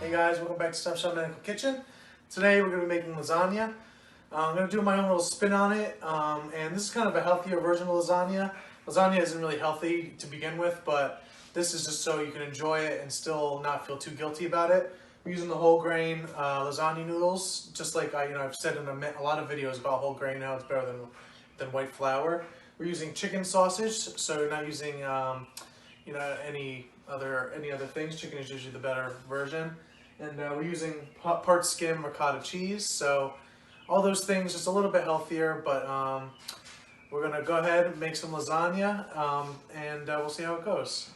Hey guys, welcome back to Stop Shop Medical Kitchen. Today we're going to be making lasagna. I'm going to do my own little spin on it, and this is kind of a healthier version of lasagna. Lasagna isn't really healthy to begin with, but this is just so you can enjoy it and still not feel too guilty about it. We're using the whole grain lasagna noodles, just like I've said in a lot of videos about whole grain, how it's better than white flour. We're using chicken sausage, so you're not using any other things. Chicken is usually the better version. And we're using part skim ricotta cheese, so all those things just a little bit healthier, but we're gonna go ahead and make some lasagna, and we'll see how it goes.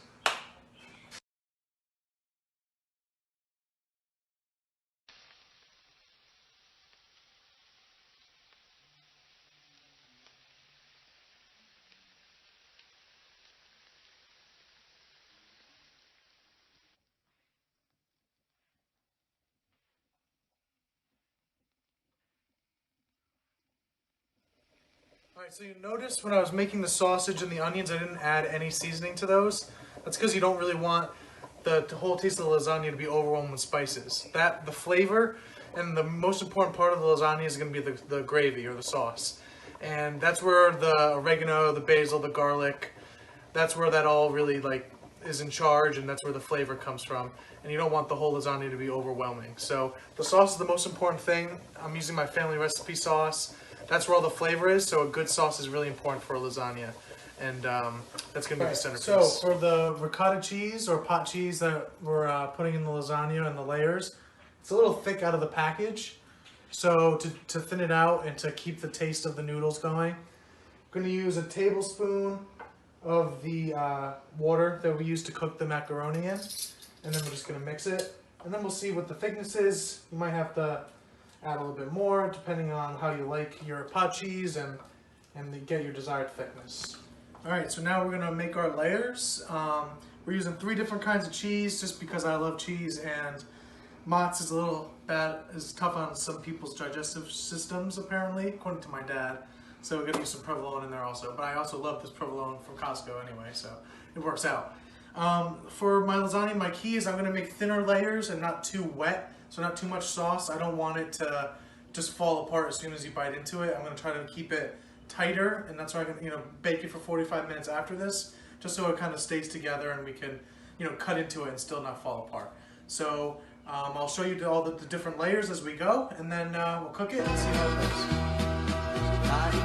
Alright, so you notice when I was making the sausage and the onions, I didn't add any seasoning to those. That's because you don't really want the whole taste of the lasagna to be overwhelmed with spices. The flavor and the most important part of the lasagna is going to be the gravy or the sauce. And that's where the oregano, the basil, the garlic, that's where that all really is in charge, and that's where the flavor comes from. And you don't want the whole lasagna to be overwhelming. So the sauce is the most important thing. I'm using my family recipe sauce. That's where all the flavor is, so a good sauce is really important for a lasagna. And that's going to be the centerpiece. So for the ricotta cheese or pot cheese that we're putting in the lasagna and the layers, it's a little thick out of the package. So to thin it out and to keep the taste of the noodles going, I'm going to use a tablespoon of the water that we use to cook the macaroni in. And then we're just going to mix it. And then we'll see what the thickness is. You might have to add a little bit more depending on how you like your pot cheese and get your desired thickness. Alright, so now we're going to make our layers. We're using 3 different kinds of cheese just because I love cheese, and Mozz is tough on some people's digestive systems apparently, according to my dad. So we're going to use some Provolone in there also. But I also love this Provolone from Costco anyway, so it works out. For my lasagna, my key is I'm going to make thinner layers and not too wet. So not too much sauce. I don't want it to just fall apart as soon as you bite into it. I'm going to try to keep it tighter, and that's why I'm going to bake it for 45 minutes after this, just so it kind of stays together and we can cut into it and still not fall apart. So I'll show you all the different layers as we go, and then we'll cook it and see how it goes.